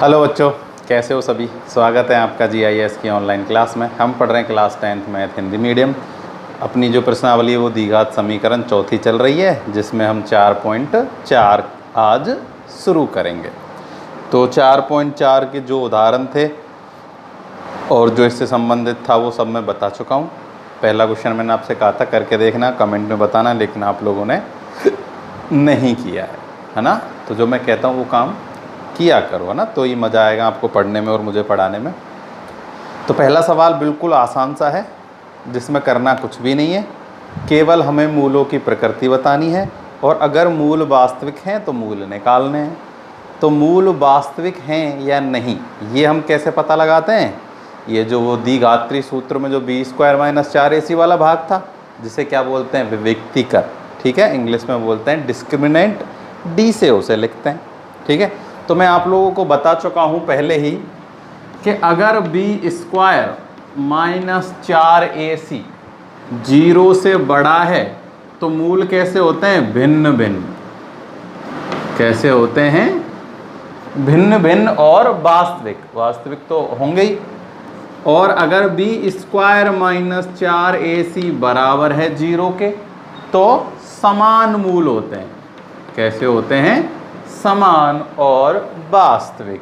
Hello बच्चों, कैसे हो सभी। स्वागत है आपका जीआईएस की ऑनलाइन क्लास में। हम पढ़ रहे हैं class 10th math Hindi medium. अपनी जो प्रश्नावली है वो द्विघात समीकरण चौथी चल रही है, जिसमें हम 4.4 आज शुरू करेंगे। तो 4.4 के जो उदाहरण थे और जो इससे संबंधित था वो सब मैं बता चुका हूँ। पहला क्वेश्चन मैंने आपसे कहा था करके देखना, कमेंट में बताना, लेकिन आप लोगों ने नहीं किया है ना। तो जो मैं कहता हूँ वो काम किया करो, है ना, तो ये मज़ा आएगा आपको पढ़ने में और मुझे पढ़ाने में। तो पहला सवाल बिल्कुल आसान सा है, जिसमें करना कुछ भी नहीं है, केवल हमें मूलों की प्रकृति बतानी है और अगर मूल वास्तविक हैं तो मूल निकालने हैं। तो मूल वास्तविक हैं या नहीं ये हम कैसे पता लगाते हैं। ये जो वो द्विघात्री सूत्र में जो b² - 4ac वाला भाग था, जिसे क्या बोलते हैं, विविक्तिकर, ठीक है, इंग्लिश में बोलते हैं डिस्क्रिमिनेंट, डी से उसे लिखते हैं, ठीक है। तो मैं आप लोगों को बता चुका हूँ पहले ही कि अगर b² - 4ac 0 से बड़ा है तो मूल कैसे होते हैं, भिन्न भिन्न। कैसे होते हैं, भिन्न भिन्न और वास्तविक। वास्तविक तो होंगे ही। और अगर b² - 4ac बराबर है 0 के तो समान मूल होते हैं। कैसे होते हैं, समान और वास्तविक।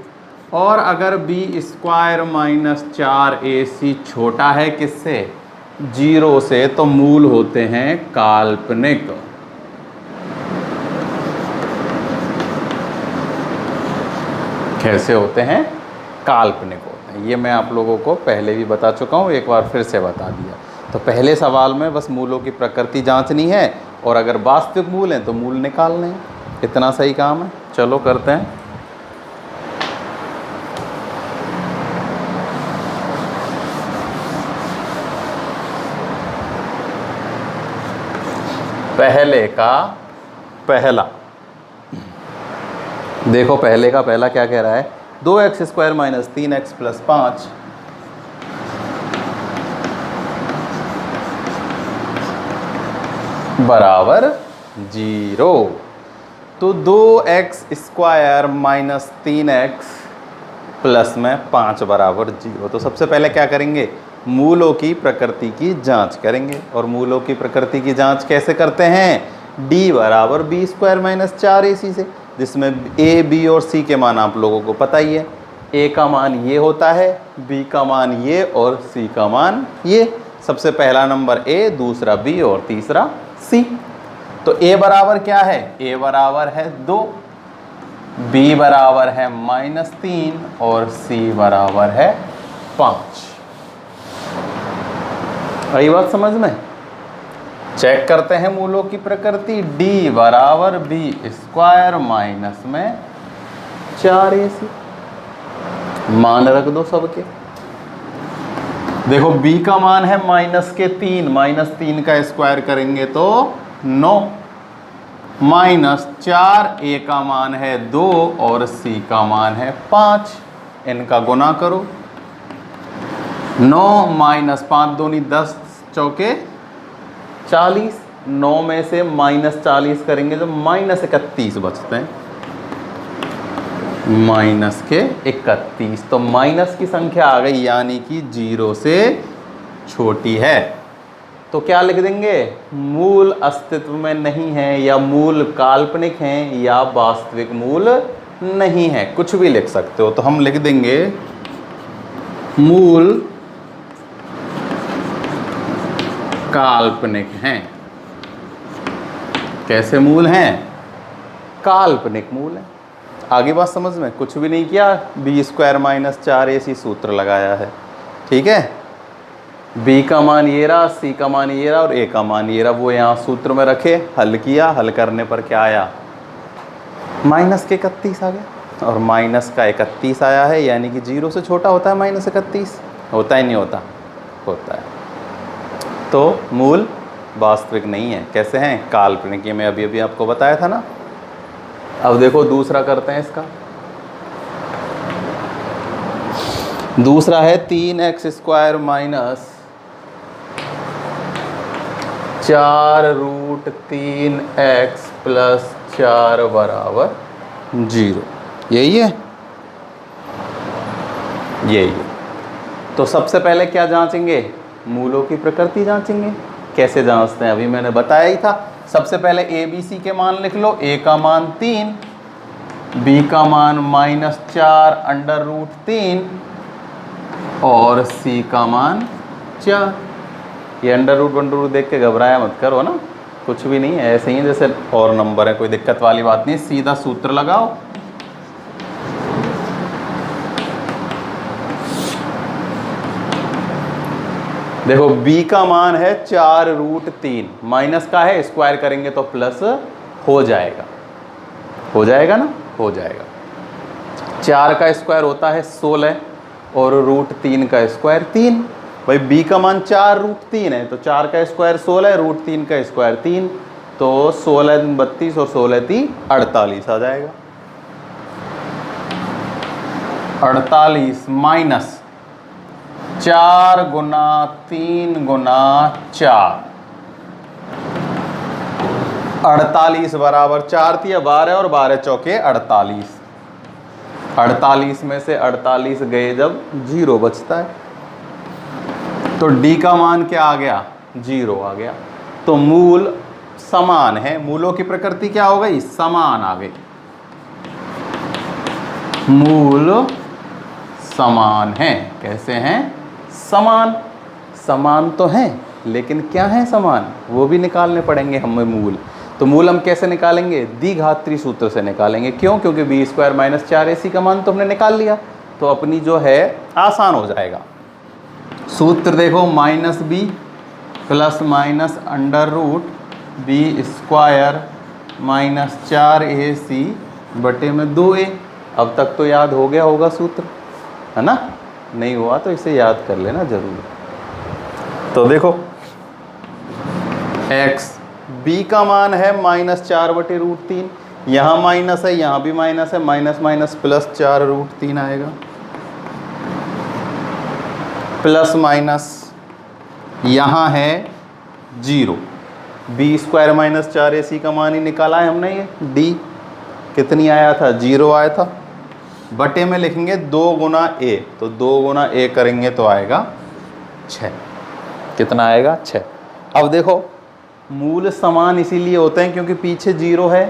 और अगर b² - 4ac छोटा है किससे, 0 से, तो मूल होते हैं काल्पनिक। कैसे होते हैं, काल्पनिक होते हैं। ये मैं आप लोगों को पहले भी बता चुका हूँ, एक बार फिर से बता दिया। तो पहले सवाल में बस मूलों की प्रकृति जांचनी है और अगर वास्तविक मूल हैं तो मूल निकालने हैं। इतना सही काम है। चलो करते हैं। पहले का पहला देखो, पहले का पहला क्या कह रहा है, 2x² - 3x + 5 बराबर 0। तो 2x² - 3x प्लस में 5 बराबर 0। तो सबसे पहले क्या करेंगे, मूलों की प्रकृति की जांच करेंगे। और मूलों की प्रकृति की जांच कैसे करते हैं, d बराबर b² - 4ac से, जिसमें a, b और c के मान आप लोगों को पता ही है। a का मान ये होता है, b का मान ये और c का मान ये। सबसे पहला नंबर a, दूसरा b और तीसरा c। तो a बराबर क्या है, a बराबर है 2, b बराबर है -3 और c बराबर है 5। आई बात समझ में। चेक करते हैं मूलों की प्रकृति। d बराबर b² - 4ac मान रख दो सबके। देखो b का मान है -3, -3 का स्क्वायर करेंगे तो 9, -4, a का मान है 2 और c का मान है 5। इनका गुना करो, 9 - 5 दूनी 10, चौके 40। 9 में से -40 करेंगे तो -31 बचते हैं, -31। तो माइनस की संख्या आ गई, यानी कि 0 से छोटी है। तो क्या लिख देंगे, मूल अस्तित्व में नहीं है, या मूल काल्पनिक हैं, या वास्तविक मूल नहीं है, कुछ भी लिख सकते हो। तो हम लिख देंगे मूल काल्पनिक हैं। कैसे मूल हैं, काल्पनिक मूल हैं। आगे बात समझ में, कुछ भी नहीं किया, b² - 4ac सूत्र लगाया है, ठीक है। b का मान ये रहा, c का मान ये रहा और a का मान ये रहा, वो यहाँ सूत्र में रखे, हल किया। हल करने पर क्या आया, -31 आ गया। और -31 आया है, यानी कि 0 से छोटा होता है -31, होता ही नहीं होता, होता है। तो मूल वास्तविक नहीं है। कैसे हैं, काल्पनिक। ये मैं अभी अभी आपको बताया था ना। अब देखो दूसरा करते हैं इसका। दूसरा है 3x² - 4√3x + 4 बराबर 0। यही है। ये। तो सबसे पहले क्या जांचेंगे, मूलों की प्रकृति जांचेंगे। कैसे जांचते हैं अभी मैंने बताया ही था। सबसे पहले ए बी सी के मान लिख लो। ए का मान 3, बी का मान -4 अंडर रूट 3 और सी का मान 4। ये अंडर रूट देख के घबराया मत करो ना, कुछ भी नहीं है, ऐसे ही है जैसे और नंबर है, कोई दिक्कत वाली बात नहीं। सीधा सूत्र लगाओ। देखो b का मान है 4 रूट 3, माइनस का है, स्क्वायर करेंगे तो प्लस हो जाएगा। हो जाएगा ना, हो जाएगा। 4 का स्क्वायर होता है 16 और रूट 3 का स्क्वायर 3। भाई b का मान 4 रूट 3 है तो 4 का स्क्वायर 16, रूट 3 का स्क्वायर 3, तो 16 32 और 16 3 48 आ जाएगा। 48 माइनस 4 गुना 3 गुना 4, 48 बराबर 4 थी 12 और 12 चौके 48। 48 में से 48 गए जब 0 बचता है, तो d का मान क्या आ गया, 0 आ गया। तो मूल समान है। मूलों की प्रकृति क्या हो गई, समान आ गई। मूल समान है। कैसे हैं, समान। समान तो हैं लेकिन क्या है समान, वो भी निकालने पड़ेंगे हमें मूल। तो मूल हम कैसे निकालेंगे, द्विघात्री सूत्र से निकालेंगे। क्यों, क्योंकि बी स्क्वायर माइनस 4ac का मान तो हमने निकाल लिया, तो अपनी जो है आसान हो जाएगा। सूत्र देखो, minus B plus minus under root B square minus 4ac बटे में 2a। अब तक तो याद हो गया होगा सूत्र, है ना। नहीं हुआ तो इसे याद कर लेना जरूर। तो देखो x, b का मान है -4 बटे रूट 3, यहाँ माइनस है यहाँ भी माइनस है, माइनस माइनस प्लस 4 रूट 3 आएगा, प्लस माइनस यहाँ है 0। बी स्क्वायर माइनस 4ac का मान ही निकाला है हमने। ये d कितनी आया था, 0 आया था। बटे में लिखेंगे 2 गुना a, तो 2 गुना a करेंगे तो आएगा 6। कितना आएगा, 6। अब देखो मूल समान इसीलिए होते हैं क्योंकि पीछे 0 है,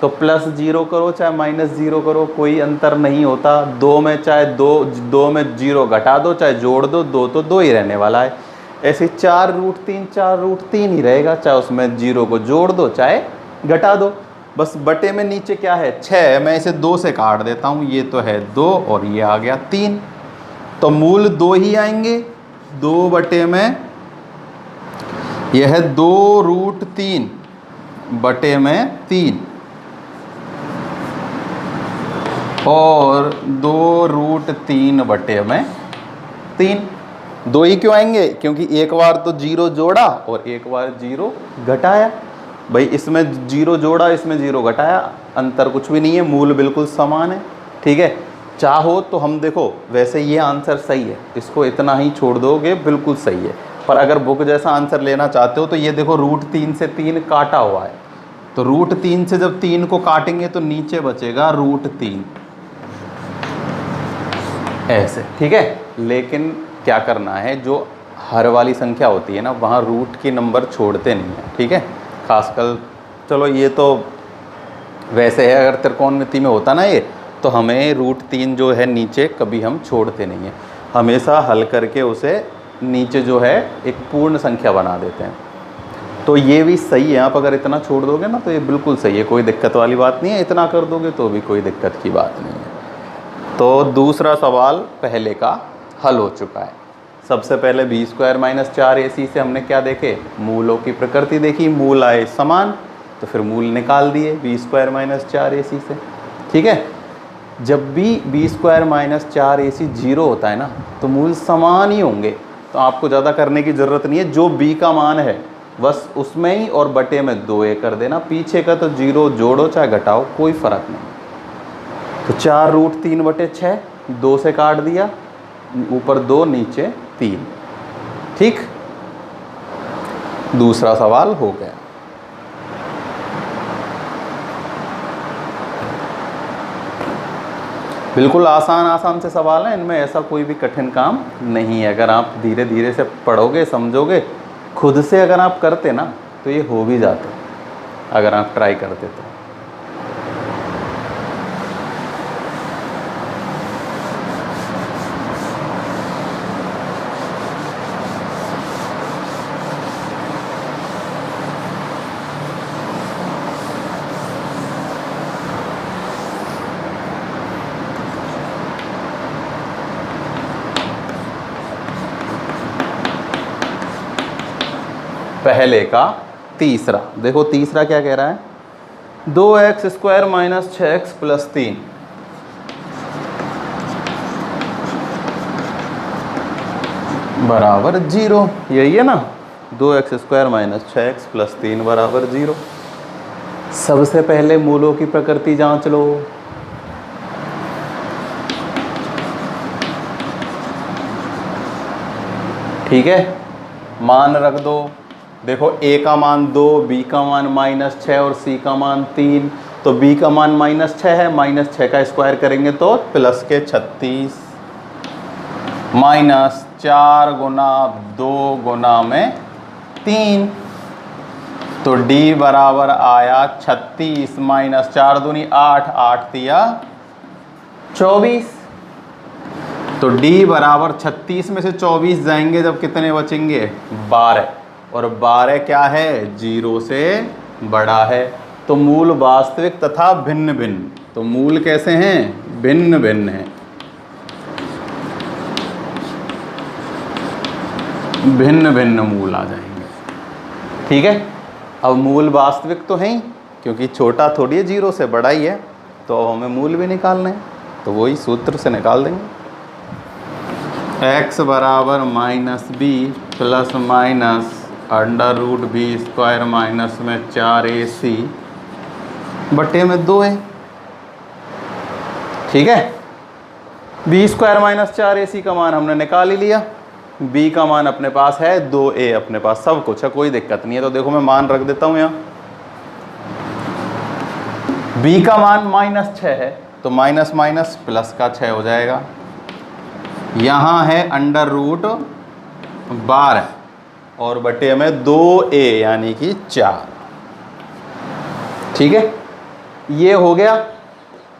तो प्लस 0 करो चाहे माइनस 0 करो कोई अंतर नहीं होता। 2 में चाहे 2 में 0 घटा दो चाहे जोड़ दो, 2 तो 2 ही रहने वाला है। ऐसे 4 रूट 3 ही रहेगा, चाहे उसमें 0 को जोड़ दो चाहे घटा दो। बस बटे में नीचे क्या है, 6, मैं इसे 2 से काट देता हूँ, ये तो है 2 और ये आ गया 3, तो मूल 2 ही आएंगे। 2 बटे में यह है 2 रूट 3 बटे में 3 और 2 रूट 3 बटे में 3। 2 ही क्यों आएंगे, क्योंकि एक बार तो 0 जोड़ा और एक बार 0 घटाया। भाई इसमें 0 जोड़ा इसमें 0 घटाया, अंतर कुछ भी नहीं है, मूल बिल्कुल समान है। ठीक है, चाहो तो हम देखो वैसे ये आंसर सही है, इसको इतना ही छोड़ दोगे बिल्कुल सही है। पर अगर बुक जैसा आंसर लेना चाहते हो तो ये देखो रूट 3 से 3 काटा हुआ है, तो रूट 3 से जब 3 को काटेंगे तो नीचे बचेगा रूट 3 ऐसे। ठीक है, लेकिन क्या करना है, जो हर वाली संख्या होती है ना वहाँ रूट की नंबर छोड़ते नहीं है। ठीक है, खासकर चलो ये तो वैसे है, अगर त्रिकोणमिति में होता ना ये, तो हमें रूट 3 जो है नीचे कभी हम छोड़ते नहीं हैं, हमेशा हल करके उसे नीचे जो है एक पूर्ण संख्या बना देते हैं। तो ये भी सही है, आप अगर इतना छोड़ दोगे ना तो ये बिल्कुल सही है, कोई दिक्कत वाली बात नहीं है। इतना कर दोगे तो भी कोई दिक्कत की बात नहीं है। तो दूसरा सवाल पहले का हल हो चुका है। सबसे पहले बी स्क्वायर माइनस 4ac से हमने क्या देखे, मूलों की प्रकृति देखी, मूल आए समान, तो फिर मूल निकाल दिए बी स्क्वायर माइनस 4ac से। ठीक है, जब भी बी स्क्वायर माइनस 4ac 0 होता है ना तो मूल समान ही होंगे, तो आपको ज़्यादा करने की ज़रूरत नहीं है। जो b का मान है बस उसमें ही और बटे में 2a कर देना, पीछे का तो 0 जोड़ो चाहे घटाओ कोई फ़र्क नहीं। तो 4 रूट 3 बटे 6, 2 से काट दिया, ऊपर 2 नीचे 3। ठीक, दूसरा सवाल हो गया। बिल्कुल आसान आसान से सवाल हैं, इनमें ऐसा कोई भी कठिन काम नहीं है। अगर आप धीरे धीरे से पढ़ोगे, समझोगे, खुद से अगर आप करते ना तो ये हो भी जाते, अगर आप ट्राई करते तो। पहले का तीसरा देखो, तीसरा क्या कह रहा है, 2x² - 6x + 3 बराबर 0। यही है ना, 2x² - 6x + 3 बराबर 0। सबसे पहले मूलों की प्रकृति जांच लो। ठीक है, मान रख दो। देखो a का मान 2, b का मान -6 और c का मान 3। तो b का मान -6 है, -6 का स्क्वायर करेंगे तो प्लस के 36 -4 गुना 2 गुना में 3। तो d बराबर आया 36 -4 दूनी 8, 8 तिया 24। तो d बराबर 36 में से 24 जाएंगे जब कितने बचेंगे, 12। और 12 क्या है, 0 से बड़ा है। तो मूल वास्तविक तथा भिन्न भिन्न। तो मूल कैसे हैं, भिन्न भिन्न हैं, भिन्न भिन्न मूल आ जाएंगे। ठीक है, अब मूल वास्तविक तो है ही, क्योंकि छोटा थोड़ी है, 0 से बड़ा ही है। तो अब हमें मूल भी निकालना है, तो वही सूत्र से निकाल देंगे। x बराबर -b plus minus √b² minus में 4ac बटे में 2a। ठीक है, b² - 4ac का मान हमने निकाल ही लिया। b का मान अपने पास है, 2a अपने पास, सब कुछ है, कोई दिक्कत नहीं है। तो देखो मैं मान रख देता हूँ यहाँ। b का मान -6 है, तो माइनस माइनस प्लस का 6 हो जाएगा। यहाँ है √12 और बटे में 2a यानी कि 4। ठीक है, ये हो गया।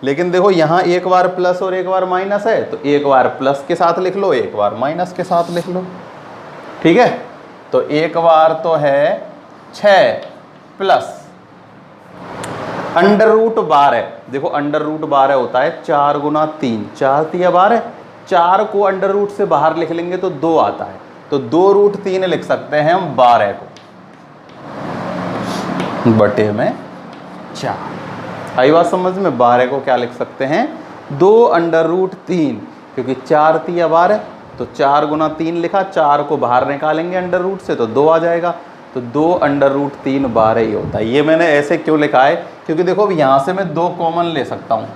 लेकिन देखो यहाँ एक बार प्लस और एक बार माइनस है, तो एक बार प्लस के साथ लिख लो, एक बार माइनस के साथ लिख लो। ठीक है, तो एक बार तो है 6 प्लस √12। देखो √12 होता है 4 गुना 3, 4 तिया 12। 4 को अंडर रूट से बाहर लिख लेंगे तो 2 आता है, तो 2√3 लिख सकते हैं हम 12 को, बटे में 4। आई बात समझ में, 12 को क्या लिख सकते हैं, 2√3, क्योंकि 4 तिया 12, तो 4 गुना 3 लिखा, 4 को बाहर निकालेंगे अंडर रूट से तो 2 आ जाएगा। तो 2√3 12 ही होता है। ये मैंने ऐसे क्यों लिखा है, क्योंकि देखो अब यहाँ से मैं 2 कॉमन ले सकता हूँ।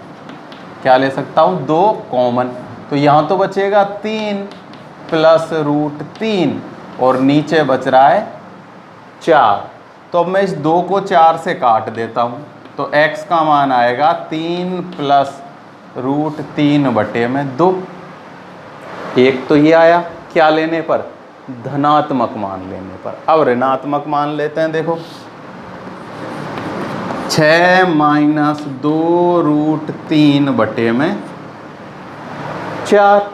क्या ले सकता हूँ, 2 कॉमन। तो यहाँ तो बचेगा 3 प्लस √3 और नीचे बच रहा है 4। तो अब मैं इस 2 को 4 से काट देता हूँ, तो x का मान आएगा 3 प्लस √3 बटे में 2। एक तो ये आया, क्या लेने पर, धनात्मक मान लेने पर। अब ऋणात्मक मान लेते हैं। देखो 6 - 2√3 बटे में 4।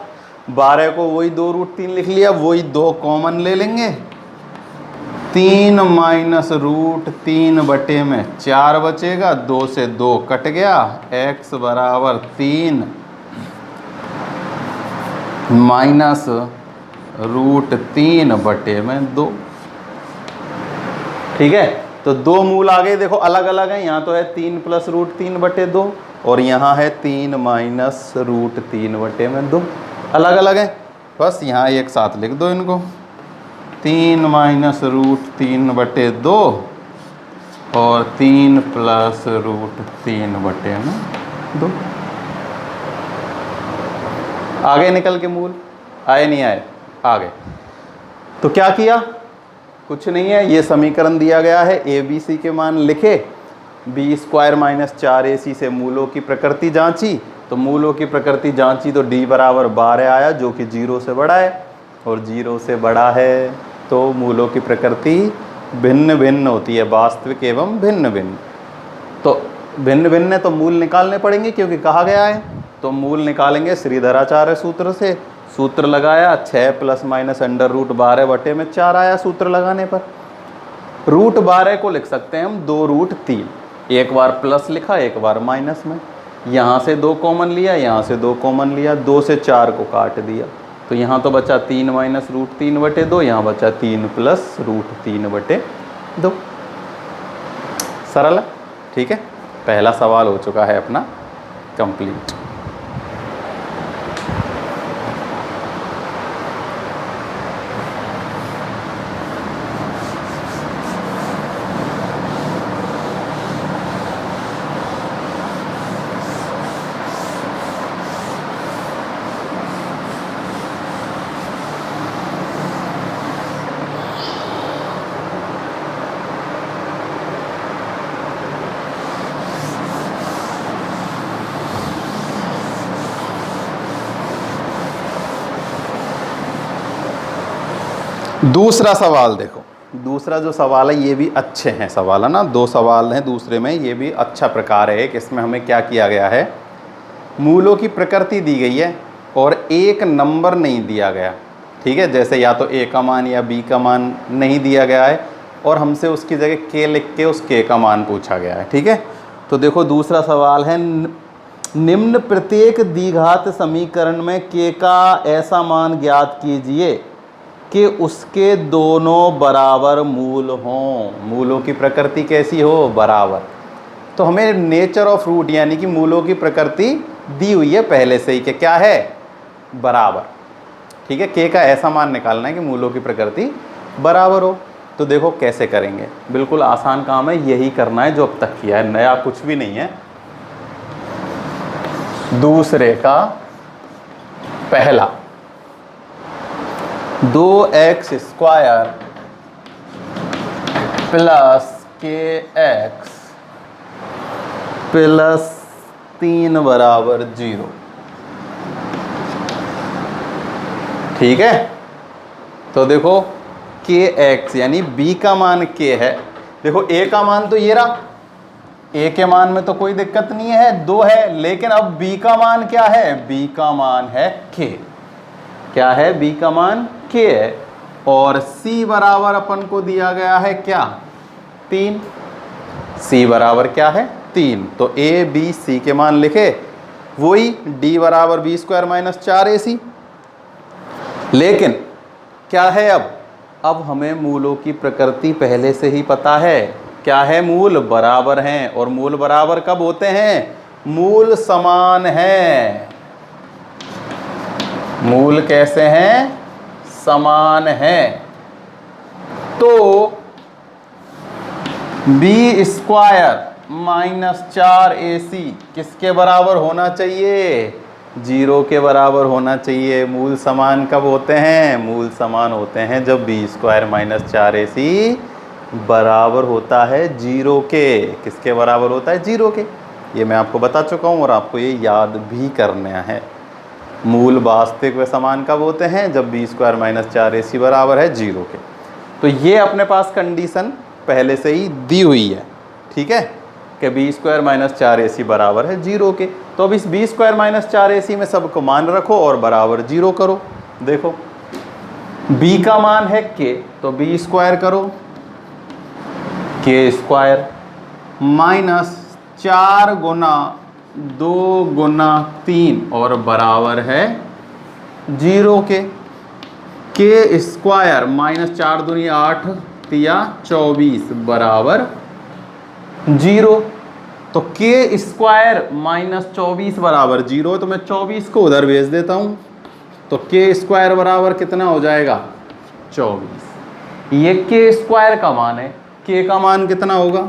12 को वही 2√3 लिख लिया, वही 2 कॉमन ले लेंगे। 3 - √3 बटे में 4 बचेगा, 2 से 2 कट गया। x बराबर 3 माइनस √3 बटे में 2। ठीक है, तो 2 मूल आ गए। देखो अलग अलग है, यहाँ तो है 3 प्लस √3 बटे 2 और यहाँ है 3 माइनस √3 बटे में 2। अलग अलग है, बस यहाँ एक साथ लिख दो इनको। 3 माइनस √3 बटे 2 और 3 प्लस √3 बटे में 2। आगे निकल के मूल आए, नहीं आए, आ गए। तो क्या किया, कुछ नहीं है, ये समीकरण दिया गया है, ए बी सी के मान लिखे, बी स्क्वायर माइनस 4ac से मूलों की प्रकृति जांची, तो मूलों की प्रकृति जांची तो d बराबर 12 आया जो कि 0 से बड़ा है, और 0 से बड़ा है तो मूलों की प्रकृति भिन्न भिन्न होती है, वास्तविक एवं भिन्न भिन्न। तो भिन्न भिन्न है तो मूल निकालने पड़ेंगे क्योंकि कहा गया है, तो मूल निकालेंगे श्रीधराचार्य सूत्र से। सूत्र लगाया 6 प्लस माइनस अंडर रूट 12 बटे में 4 आया सूत्र लगाने पर। रूट 12 को लिख सकते हैं हम 2 रूट 3, एक बार प्लस लिखा एक बार माइनस में, यहाँ से 2 कॉमन लिया यहाँ से 2 कॉमन लिया, 2 से 4 को काट दिया, तो यहाँ तो बचा 3 माइनस रूट 3 बटे 2, यहाँ बचा 3 प्लस रूट 3 बटे 2। सरल है, ठीक है। पहला सवाल हो चुका है अपना कंप्लीट। दूसरा सवाल देखो, दूसरा जो सवाल है ये भी अच्छे हैं सवाल, है ना। 2 सवाल हैं दूसरे में, ये भी अच्छा प्रकार है। इसमें हमें क्या किया गया है, मूलों की प्रकृति दी गई है और एक नंबर नहीं दिया गया, ठीक है। जैसे या तो a का मान या b का मान नहीं दिया गया है और हमसे उसकी जगह k लिख के उस k का मान पूछा गया है, ठीक है। तो देखो दूसरा सवाल है, निम्न प्रत्येक द्विघात समीकरण में k का ऐसा मान ज्ञात कीजिए कि उसके दोनों बराबर मूल हों। मूलों की प्रकृति कैसी हो, बराबर। तो हमें नेचर ऑफ रूट यानी कि मूलों की प्रकृति दी हुई है पहले से ही कि क्या है, बराबर, ठीक है। k का ऐसा मान निकालना है कि मूलों की प्रकृति बराबर हो। तो देखो कैसे करेंगे, बिल्कुल आसान काम है, यही करना है जो अब तक किया है, नया कुछ भी नहीं है। दूसरे का पहला 2x square plus kx plus 3 बराबर 0, ठीक है। तो देखो kx यानी b का मान k है, देखो a का मान तो ये रहा, a के मान में तो कोई दिक्कत नहीं है, 2 है, लेकिन अब b का मान क्या है, b का मान है k, क्या है, b का मान k है, और c बराबर अपन को दिया गया है क्या, 3, c बराबर क्या है 3, तो a b c के मान लिखे, वही d बराबर b स्क्वायर माइनस 4ac। लेकिन क्या है, अब हमें मूलों की प्रकृति पहले से ही पता है, क्या है, मूल बराबर हैं, और मूल बराबर कब होते हैं, मूल समान हैं। मूल कैसे हैं, समान हैं। तो b स्क्वायर माइनस 4ac किसके बराबर होना चाहिए, 0 के बराबर होना चाहिए। मूल समान कब होते हैं, मूल समान होते हैं जब b स्क्वायर माइनस 4ac बराबर होता है 0 के। किसके बराबर होता है, 0 के। ये मैं आपको बता चुका हूँ और आपको ये याद भी करना है। मूल वास्तविक व समान कब होते हैं, जब b स्क्वायर माइनस 4ac बराबर है 0 के। तो ये अपने पास कंडीशन पहले से ही दी हुई है, ठीक है, कि b स्क्वायर माइनस 4ac बराबर है 0 के। तो अब इस b स्क्वायर माइनस 4ac में सबको मान रखो और बराबर 0 करो। देखो b का मान है k, तो b स्क्वायर करो, k स्क्वायर माइनस 4 गुना 2 गुना 3 और बराबर है 0 के। k स्क्वायर माइनस 4 दूनी 8 तिया 24 बराबर 0। तो k स्क्वायर माइनस 24 बराबर 0, तो मैं 24 को उधर भेज देता हूँ, तो k स्क्वायर बराबर कितना हो जाएगा, 24। ये k स्क्वायर का मान है, k का मान कितना होगा,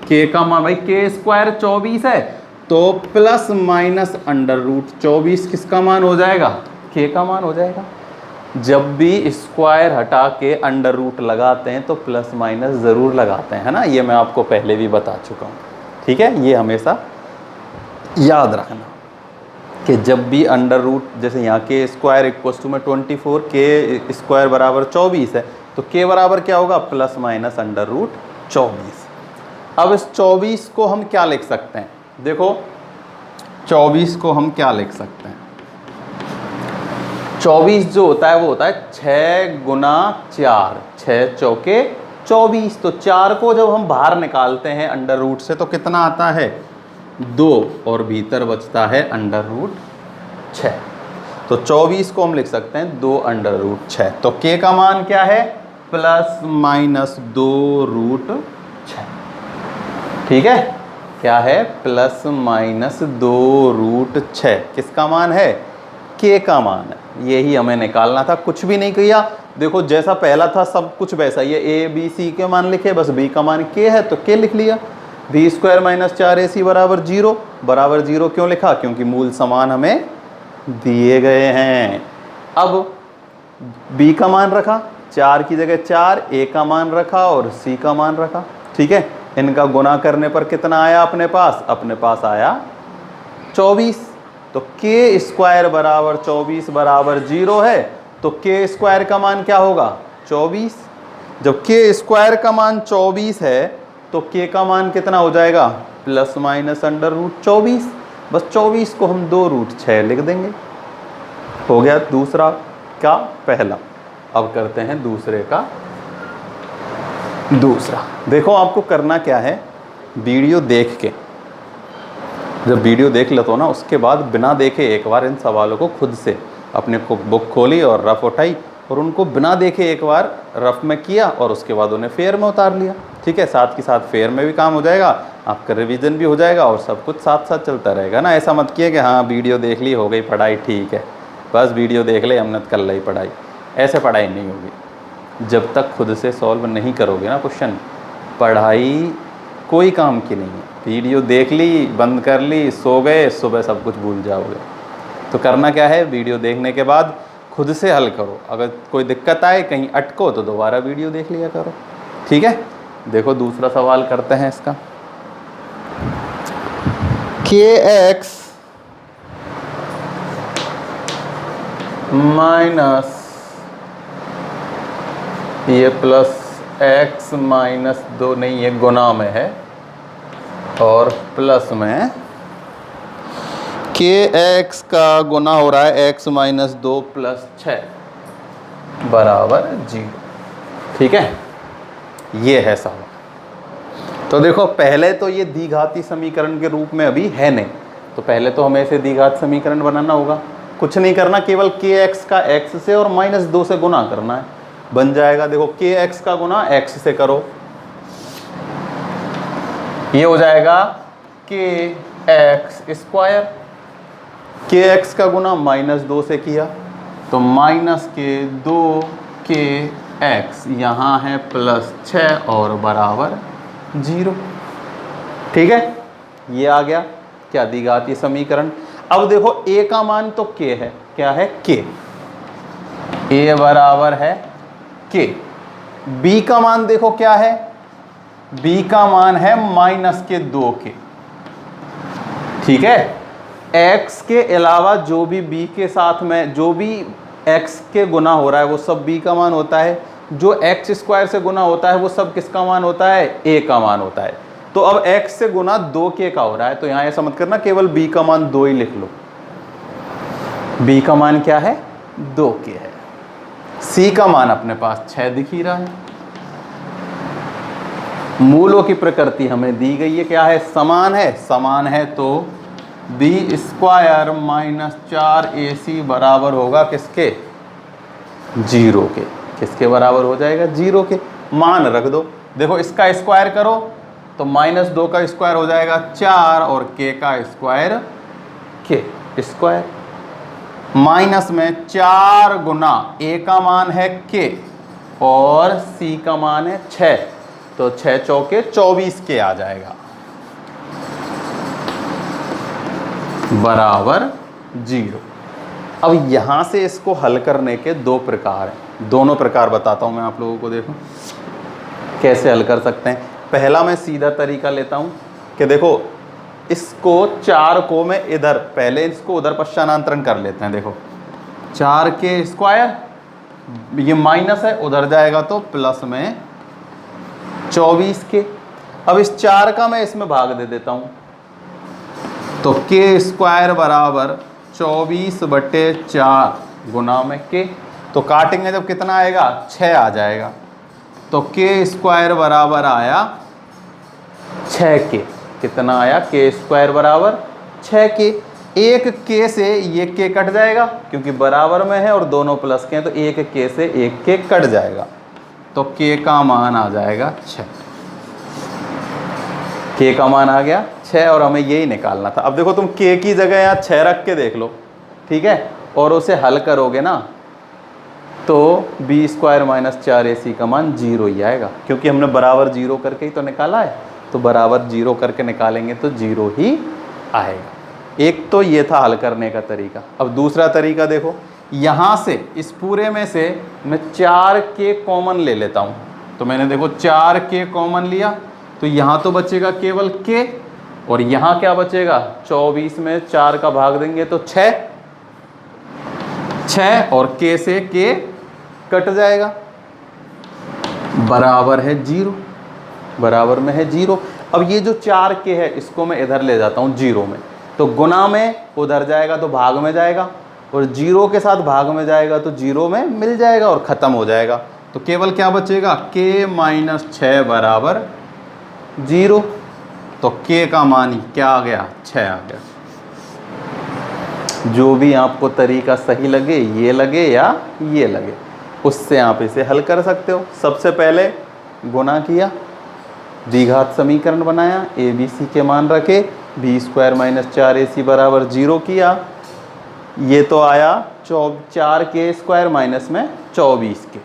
k का मान भाई k स्क्वायर 24 है, तो प्लस माइनस अंडर रूट 24 किसका मान हो जाएगा, k का मान हो जाएगा। जब भी स्क्वायर हटा के अंडर रूट लगाते हैं तो प्लस माइनस ज़रूर लगाते हैं, है ना, ये मैं आपको पहले भी बता चुका हूँ। ठीक है, ये हमेशा याद रखना कि जब भी अंडर रूट, जैसे यहाँ के स्क्वायर इक्वल्स टू में 24, के स्क्वायर बराबर 24 है, तो के बराबर क्या होगा, प्लस माइनस अंडर रूट 24। अब इस 24 को हम क्या लिख सकते हैं, देखो 24 को हम क्या लिख सकते हैं, 24 जो होता है वो होता है 6 गुना 4, 6 चौके 24। तो 4 को जब हम बाहर निकालते हैं अंडर रूट से तो कितना आता है, 2, और भीतर बचता है अंडर रूट 6। तो 24 को हम लिख सकते हैं 2 अंडर रूट 6। तो के का मान क्या है, प्लस माइनस 2 रूट 6। ठीक है, क्या है, प्लस माइनस 2 रूट 6 किसका मान है, के का मान है। यही हमें निकालना था, कुछ भी नहीं किया। देखो जैसा पहला था सब कुछ वैसा ही है, ए बी सी के मान लिखे, बस बी का मान के है तो के लिख लिया। बी स्क्वायर माइनस 4ac बराबर 0, बराबर 0 क्यों लिखा, क्योंकि मूल समान हमें दिए गए हैं। अब बी का मान रखा, 4 की जगह 4, ए का मान रखा और सी का मान रखा। ठीक है, इनका गुना करने पर कितना आया अपने पास आया 24। तो के स्क्वायर बराबर 24 बराबर 0 है, तो के स्क्वायर का मान क्या होगा, 24। जब के स्क्वायर का मान 24 है तो के का मान कितना हो जाएगा, प्लस माइनस अंडर रूट 24। बस 24 को हम 2 रूट 6 लिख देंगे, हो गया दूसरा का पहला। अब करते हैं दूसरे का दूसरा। देखो आपको करना क्या है, वीडियो देख के, जब वीडियो देख लेते हो ना उसके बाद बिना देखे एक बार इन सवालों को खुद से अपने को बुक खोली और रफ उठाई और उनको बिना देखे एक बार रफ में किया और उसके बाद उन्हें फेयर में उतार लिया। ठीक है, साथ के साथ फेयर में भी काम हो जाएगा, आपका रिवीजन भी हो जाएगा और सब कुछ साथ साथ चलता रहेगा ना। ऐसा मत किए कि हाँ वीडियो देख ली हो गई पढ़ाई, ठीक है बस वीडियो देख ले हमने कर ली पढ़ाई, ऐसे पढ़ाई नहीं होगी। जब तक खुद से सॉल्व नहीं करोगे ना क्वेश्चन, पढ़ाई कोई काम की नहीं है। वीडियो देख ली, बंद कर ली, सो गए, सुबह सब कुछ भूल जाओगे। तो करना क्या है, वीडियो देखने के बाद खुद से हल करो, अगर कोई दिक्कत आए कहीं अटको तो दोबारा वीडियो देख लिया करो। ठीक है, देखो दूसरा सवाल करते हैं इसका। kx माइनस ये प्लस x माइनस 2 नहीं, ये गुना में है और प्लस में kx का गुना हो रहा है x माइनस 2 प्लस 6 बराबर 0। ठीक है, ये है सवाल। तो देखो पहले तो ये द्विघाती समीकरण के रूप में अभी है नहीं, तो पहले तो हमें इसे द्विघात समीकरण बनाना होगा। कुछ नहीं करना, केवल kx का x से और माइनस 2 से गुना करना है, बन जाएगा। देखो kx का गुना x से करो, ये हो जाएगा kx स्क्वायर। kx का गुना माइनस 2 से किया तो माइनस के 2kx, यहाँ है प्लस 6 और बराबर 0। ठीक है, ये आ गया क्या, द्विघाती समीकरण। अब देखो a का मान तो k है, क्या है k, a बराबर है k। b का मान देखो क्या है, b का मान है माइनस के 2k। ठीक है, x के अलावा जो भी b के साथ में जो भी x के गुना हो रहा है वो सब b का मान होता है, जो x स्क्वायर से गुना होता है वो सब किसका मान होता है, a का मान होता है। तो अब x से गुना 2k का हो रहा है, तो यहाँ ऐसा मत करना केवल b का मान 2 ही लिख लो, b का मान क्या है, 2k है। c का मान अपने पास 6 दिख ही रहा है। मूलों की प्रकृति हमें दी गई है, क्या है, समान है, समान है तो b स्क्वायर माइनस 4ac बराबर होगा किसके, 0 के। किसके बराबर हो जाएगा, 0 के। मान रख दो, देखो इसका स्क्वायर करो तो माइनस 2 का स्क्वायर हो जाएगा 4 और k का स्क्वायर k स्क्वायर। माइनस में 4 गुना a का मान है k और c का मान है 6, तो 6 चौके 24 के आ जाएगा बराबर 0। अब यहाँ से इसको हल करने के दो प्रकार हैं, दोनों प्रकार बताता हूँ मैं आप लोगों को। देखो कैसे हल कर सकते हैं। पहला मैं सीधा तरीका लेता हूँ कि देखो इसको 4 को मैं इधर, पहले इसको उधर पश्चानांतरण कर लेते हैं। देखो 4 के स्क्वायर, ये माइनस है, उधर जाएगा तो प्लस में 24 के। अब इस 4 का मैं इसमें भाग दे देता हूँ, तो के स्क्वायर बराबर 24/4 गुना में के। तो काटेंगे जब कितना आएगा, 6 आ जाएगा। तो के स्क्वायर बराबर आया 6 के। कितना आया, के स्क्वायर बराबर 6 के। एक के से ये के कट जाएगा क्योंकि बराबर में है और दोनों प्लस के हैं, तो एक के से एक के कट जाएगा, तो के का मान आ जाएगा 6। के का मान आ गया 6 और हमें यही निकालना था। अब देखो तुम के की जगह यहाँ 6 रख के देख लो, ठीक है, और उसे हल करोगे ना तो बी स्क्वायर माइनस 4ac का मान 0 ही आएगा, क्योंकि हमने बराबर 0 करके ही तो निकाला है। तो बराबर 0 करके निकालेंगे तो 0 ही आएगा। एक तो ये था हल करने का तरीका। अब दूसरा तरीका देखो, यहाँ से इस पूरे में से मैं 4 के कॉमन ले लेता हूँ। तो मैंने देखो 4 के कॉमन लिया, तो यहाँ तो बचेगा केवल के, और यहाँ क्या बचेगा, 24 में 4 का भाग देंगे तो 6 और के से के कट जाएगा, बराबर है 0, बराबर में है 0। अब ये जो 4 के है इसको मैं इधर ले जाता हूँ 0 में, तो गुना में उधर जाएगा तो भाग में जाएगा, और 0 के साथ भाग में जाएगा तो 0 में मिल जाएगा और ख़त्म हो जाएगा। तो केवल क्या बचेगा, के माइनस 6 बराबर 0। तो के का मान ही क्या आ गया, 6 आ गया। जो भी आपको तरीका सही लगे, ये लगे या ये लगे, उससे आप इसे हल कर सकते हो। सबसे पहले गुना किया, द्विघात समीकरण बनाया, ए बी सी के मान रखे, बी स्क्वायर माइनस 4ac बराबर 0 किया, ये तो आया 4 के स्क्वायर माइनस में 24 के,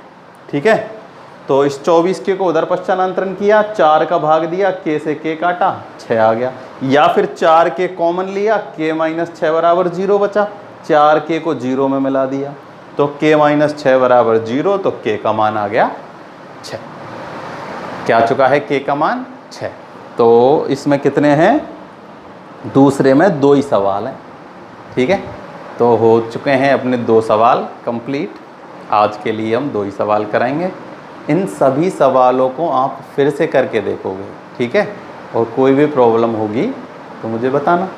ठीक है। तो इस 24 के को उधर पश्चानांतरण किया, 4 का भाग दिया, के से के काटा, 6 आ गया। या फिर 4 के कॉमन लिया, के माइनस 6 बराबर 0 बचा, 4 के को 0 में मिला दिया, तो के माइनस 6 बराबर 0, तो के का मान आ गया 6। क्या आ चुका है, के का मान 6। तो इसमें कितने हैं, दूसरे में 2 ही सवाल हैं, ठीक है। तो हो चुके हैं अपने 2 सवाल कंप्लीट। आज के लिए हम 2 ही सवाल कराएंगे। इन सभी सवालों को आप फिर से करके देखोगे, ठीक है, और कोई भी प्रॉब्लम होगी तो मुझे बताना,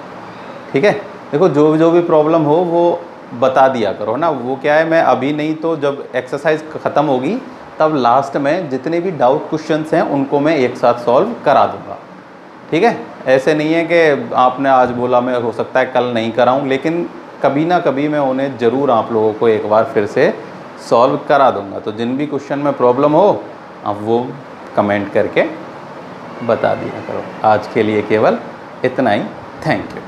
ठीक है। देखो जो भी प्रॉब्लम हो वो बता दिया करो ना। वो क्या है, मैं अभी नहीं तो जब एक्सरसाइज ख़त्म होगी तब लास्ट में जितने भी डाउट क्वेश्चंस हैं उनको मैं एक साथ सॉल्व करा दूँगा, ठीक है। ऐसे नहीं है कि आपने आज बोला मैं हो सकता है कल नहीं कराऊँ, लेकिन कभी ना कभी मैं उन्हें ज़रूर आप लोगों को एक बार फिर से सॉल्व करा दूंगा। तो जिन भी क्वेश्चन में प्रॉब्लम हो आप वो कमेंट करके बता दिया करो। आज के लिए केवल इतना ही। Thank you.